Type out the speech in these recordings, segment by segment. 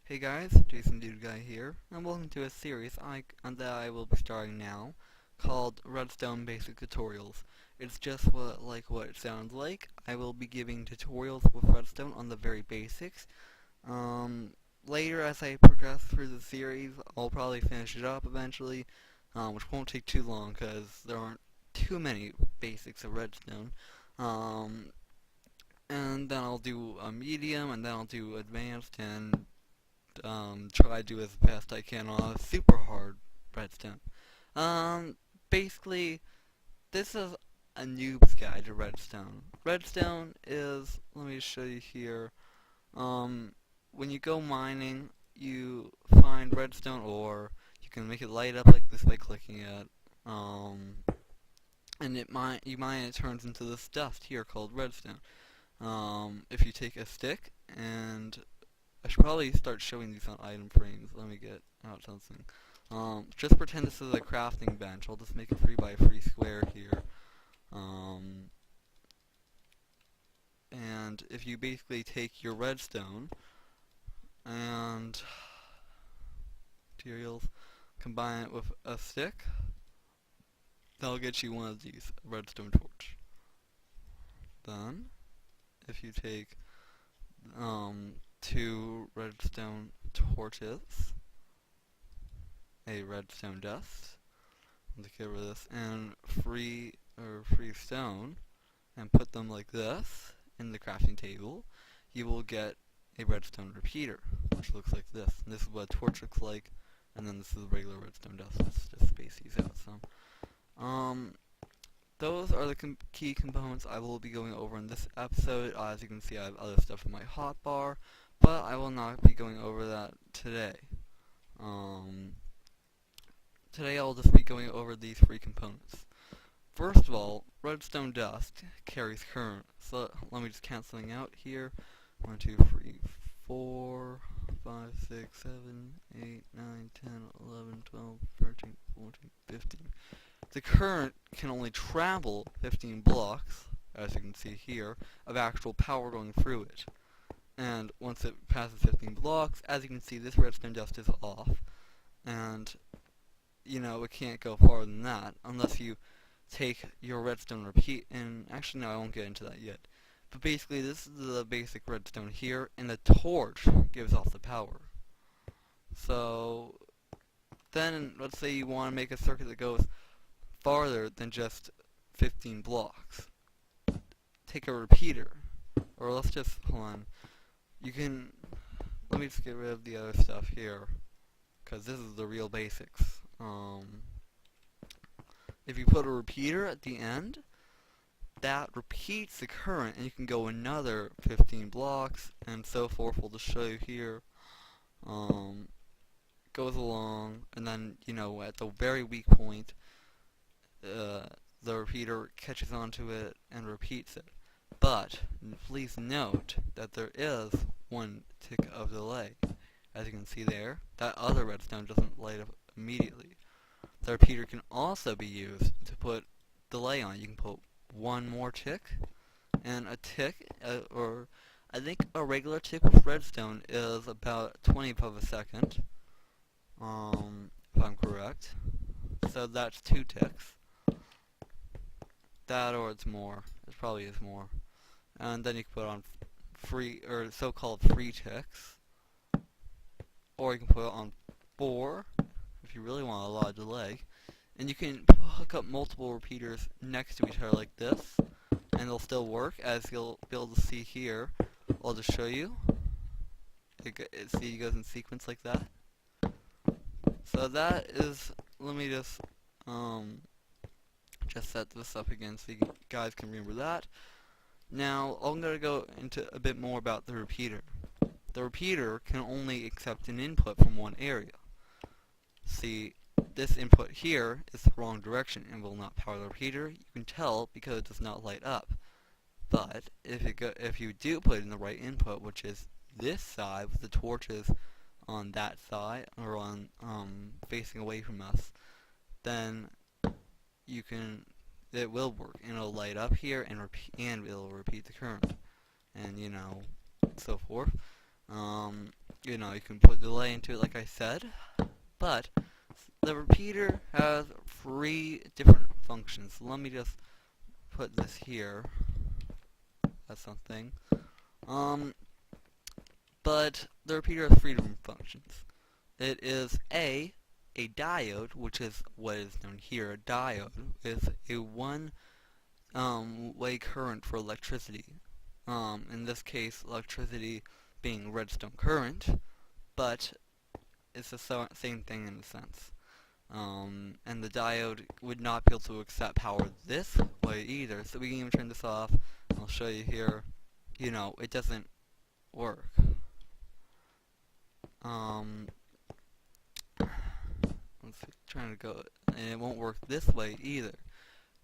Hey guys, Jason Dude Guy here, and welcome to a series that I will be starting now, called Redstone Basic Tutorials. It's just what it sounds like. I will be giving tutorials with Redstone on the very basics. Later, as I progress through the series, I'll probably finish it up eventually, which won't take too long because there aren't too many basics of Redstone. Um, and then I'll do a medium, and then I'll do advanced, and try to do as best I can on a super hard redstone. Um, Basically, this is a noob's guide to redstone. Redstone is, let me show you here, when you go mining, you find redstone ore, you can make it light up like this by clicking it, and you mine it turns into this dust here called redstone. If you take a stick and I should probably start showing these on item frames. Let me get out something. Just pretend this is a crafting bench. I'll just make a 3x3 square here. And if you basically take your redstone and materials, combine it with a stick, that'll get you one of these, a redstone torch. Then, if you take two redstone torches, a redstone dust, let's get rid of this, and free stone, and put them like this in the crafting table, you will get a redstone repeater, which looks like this. And this is what a torch looks like, and then this is regular redstone dust. Let's just space these out some. Those are the key components I will be going over in this episode. As you can see, I have other stuff in my hotbar, but I will not be going over that today. Today I'll just be going over these three components. First of all, redstone dust carries current. So let me just count something out here. 1, 2, 3, 4, 5, 6, 7, 8, 9, 10, 11, 12, 13, 14, 15. The current can only travel 15 blocks, as you can see here, of actual power going through it. And once it passes 15 blocks, as you can see, this redstone dust is off. And, you know, it can't go farther than that unless you take your redstone repeat. And actually, no, I won't get into that yet. But basically, this is the basic redstone here, and the torch gives off the power. So, then, let's say you want to make a circuit that goes farther than just 15 blocks. Take a repeater, or let's just, hold on, you can, let me just get rid of the other stuff here, because this is the real basics. If you put a repeater at the end, that repeats the current, and you can go another 15 blocks, and so forth. We'll just show you here. Goes along, and then, you know, at the very weak point, the repeater catches onto it and repeats it. But please note that there is one tick of delay. As you can see there, that other redstone doesn't light up immediately. The repeater can also be used to put delay on. You can put one more tick, and a tick, or I think a regular tick with redstone is about 20th of a second, if I'm correct. So that's 2 ticks. That, or it's more. It probably is more. And then you can put on free, or so-called free ticks. Or you can put it on 4, if you really want a lot of delay. And you can hook up multiple repeaters next to each other like this, and they'll still work, as you'll be able to see here. I'll just show you. See, it goes in sequence like that. So that is, let me just set this up again so you guys can remember that. Now, I'm going to go into a bit more about the repeater. The repeater can only accept an input from one area. See, this input here is the wrong direction and will not power the repeater. You can tell because it does not light up. But if you do put in the right input, which is this side with the torches on that side, or on facing away from us, then it will work, and it'll light up here, and it'll repeat the current, and, you know, so forth. You know, you can put delay into it like I said, but the repeater has 3 different functions. Let me just put this here as something. Um, but the repeater has 3 different functions. It is a diode, which is what is known here. A diode is a way current for electricity. In this case, electricity being redstone current, but it's the same thing in a sense. And the diode would not be able to accept power this way either, so we can even turn this off. I'll show you here. You know, it doesn't work. Let's see, trying to go, and it won't work this way either.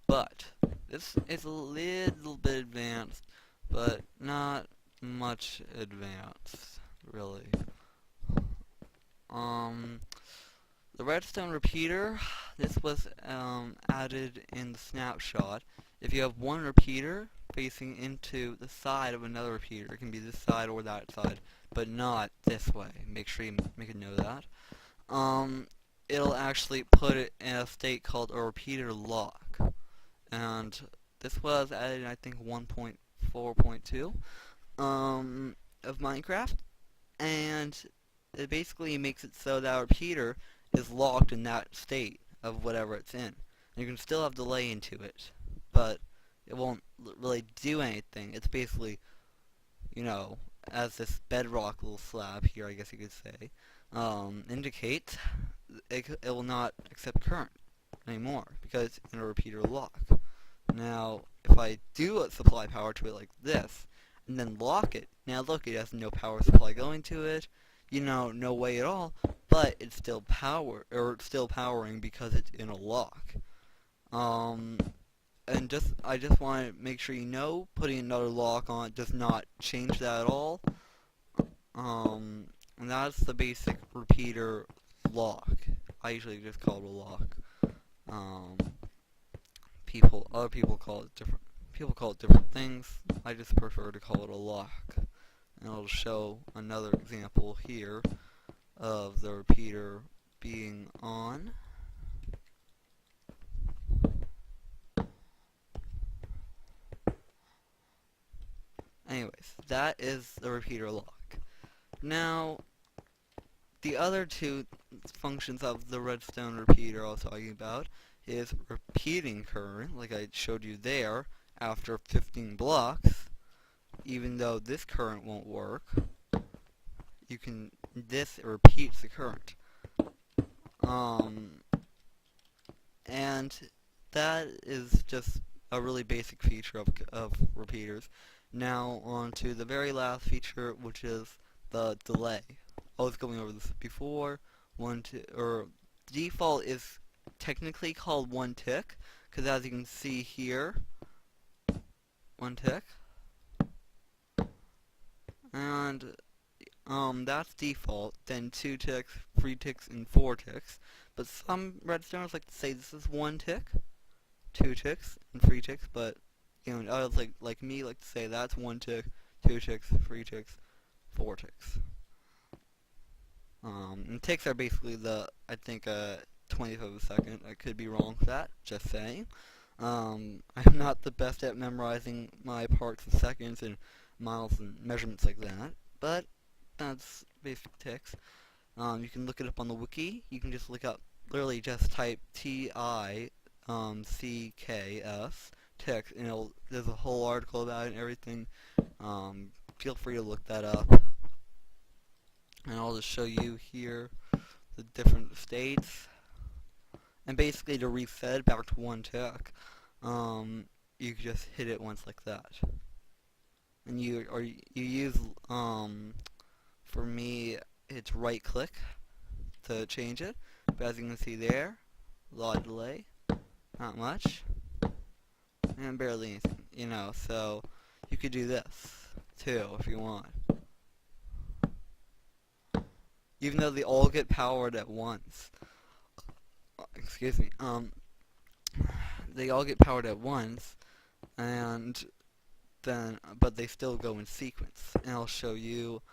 But this is a little bit advanced, but not much advanced, really. The redstone repeater, this was added in the snapshot. If you have one repeater facing into the side of another repeater, it can be this side or that side, but not this way. Make sure you make a note of that. It'll actually put it in a state called a repeater lock. And this was added in, I think, 1.4.2 of Minecraft. And it basically makes it so that our repeater is locked in that state of whatever it's in. And you can still have delay into it, but it won't really do anything. It's basically, you know, as this bedrock little slab here, I guess you could say, indicates, it will not accept current anymore because it's in a repeater lock. Now, if I do supply power to it like this, and then lock it, now look, it has no power supply going to it, you know, no way at all, but it's still powering because it's in a lock. And I just want to make sure you know, putting another lock on it does not change that at all. And that's the basic repeater lock. I usually just call it a lock. Other people call it different. People call it different things. I just prefer to call it a lock. And I'll show another example here of the repeater being on. Anyways, that is the repeater lock. Now, the other 2 functions of the redstone repeater I was talking about is repeating current, like I showed you there, after 15 blocks. Even though this current won't work, this repeats the current. And that is just a really basic feature of repeaters. Now on to the very last feature, which is the delay. I was going over this before. Default is technically called 1 tick, because as you can see here, 1 tick. And that's default, then 2 ticks, 3 ticks, and 4 ticks. But some redstoners like to say this is 1 tick, 2 ticks, and 3 ticks, but you know, others like me like to say that's 1 tick, 2 ticks, 3 ticks, 4 ticks. And ticks are basically I think 20th of a second. I could be wrong with that, just saying. I'm not the best at memorizing my parts of seconds and miles and measurements like that, but that's basic ticks. You can look it up on the wiki. You can just look up, literally just type TICKS ticks, and there's a whole article about it and everything. Feel free to look that up. And I'll just show you here the different states. And basically to reset back to 1 tick, you can just hit it once like that. And you use, for me, it's right click to change it. But as you can see there, a lot of delay, not much, and barely anything, you know, so you could do this too if you want. Even though they all get powered at once. Excuse me. They all get powered at once, and then, but they still go in sequence. And I'll show you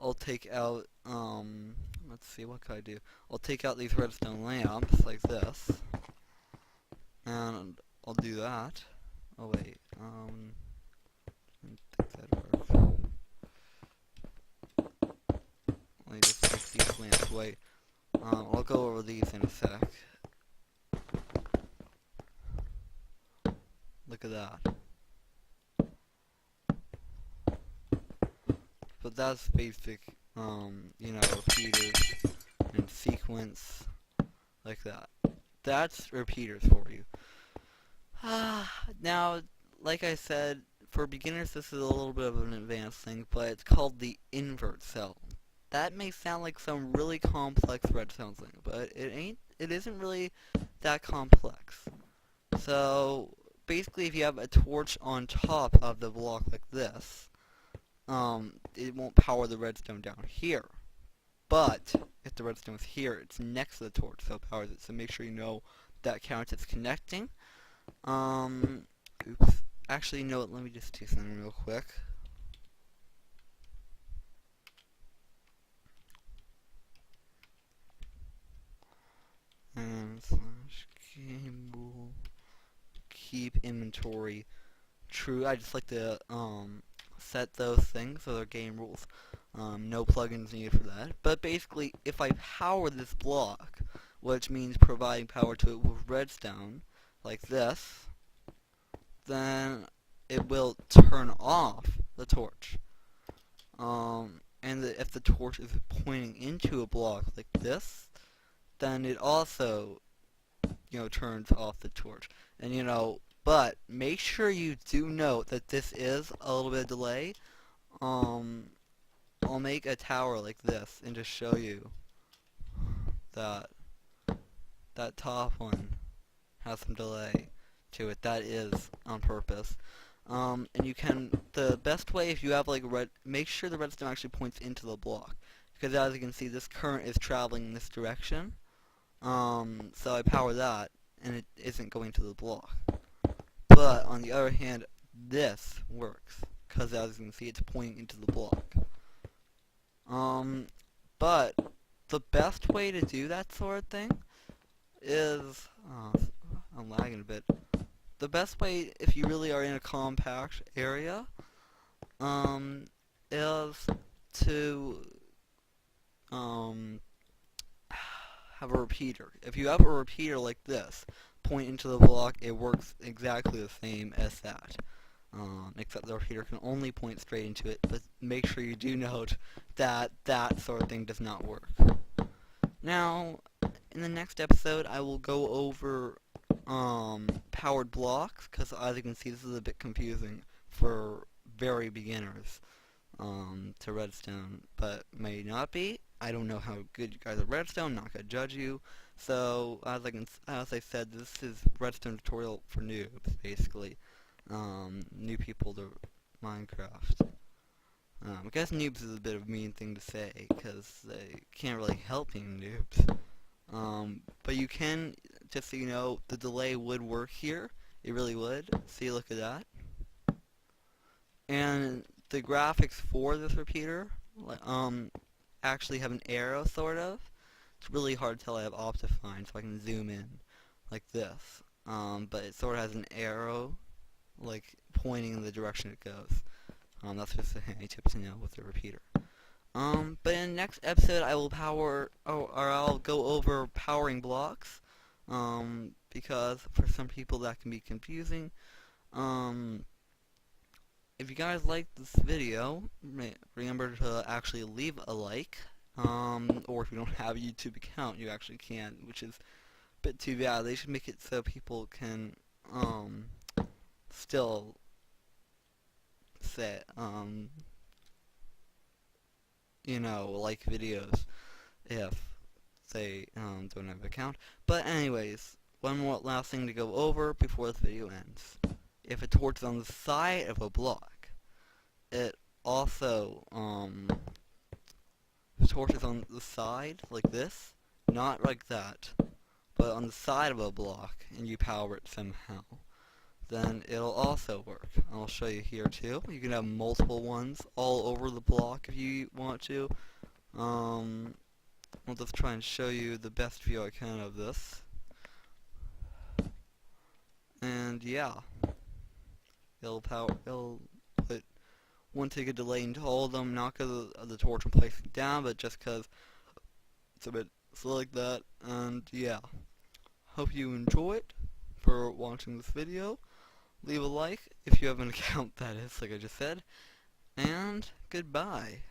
I'll take out, let's see, what could I do? I'll take out these redstone lamps, like this, and I'll do that. Oh wait, I don't think that works. Let me just take these lamps away. I'll go over these in a sec. Look at that. But that's basic, repeaters and sequence, like that. That's repeaters for you. Now, like I said, for beginners this is a little bit of an advanced thing, but it's called the invert cell. That may sound like some really complex redstone thing, but it isn't really that complex. So, basically if you have a torch on top of the block like this, it won't power the redstone down here. But if the redstone is here, it's next to the torch, so it powers it. So make sure you know that counts as connecting. Oops. Actually, no, let me just do something real quick. And slash cable, keep inventory true. I just like to set those things so they're game rules. No plugins needed for that. But basically, if I power this block, which means providing power to it with redstone, like this, then it will turn off the torch. If the torch is pointing into a block like this, then it also, turns off the torch. And, but make sure you do note that this is a little bit of delay. I'll make a tower like this and just show you that that top one has some delay to it. That is on purpose. And the best way, if you have like make sure the redstone actually points into the block, because as you can see, this current is traveling in this direction. So I power that, and it isn't going to the block. But on the other hand, this works, because as you can see, it's pointing into the block. But the best way to do that sort of thing is, I'm lagging a bit. The best way, if you really are in a compact area, is to, have a repeater. If you have a repeater like this, point into the block, it works exactly the same as that. Except the repeater can only point straight into it, but make sure you do note that that sort of thing does not work. Now, in the next episode, I will go over powered blocks, because as you can see, this is a bit confusing for very beginners to redstone, but may not be. I don't know how good you guys are at redstone, not gonna judge you. So, as I said, this is redstone tutorial for noobs, basically. New people to Minecraft. I guess noobs is a bit of a mean thing to say, because they can't really help being noobs. But you can, just so you know, the delay would work here. It really would. See, look at that. And the graphics for this repeater, actually have an arrow, sort of. It's really hard to tell. I have Optifine, so I can zoom in, like this. But it sort of has an arrow, like, pointing in the direction it goes. That's just a handy tip to know with the repeater. But in the next episode, I will I'll go over powering blocks, because for some people that can be confusing. If you guys like this video, remember to actually leave a like, or if you don't have a YouTube account, you actually can, which is a bit too bad. They should make it so people can, still say, like videos if they, don't have an account. But anyways, one more last thing to go over before this video ends. If a torch is on the side of a block, it also, if a torch is on the side, like this, not like that, but on the side of a block, and you power it somehow, then it'll also work. I'll show you here too. You can have multiple ones all over the block if you want to. I'll just try and show you the best view I can of this. And yeah, it'll put one tick of delay into all of them, not because of the torch I'm placing down, but just because it's a bit slow like that. And yeah, hope you enjoyed for watching this video. Leave a like if you have an account, that is, like I just said. And goodbye.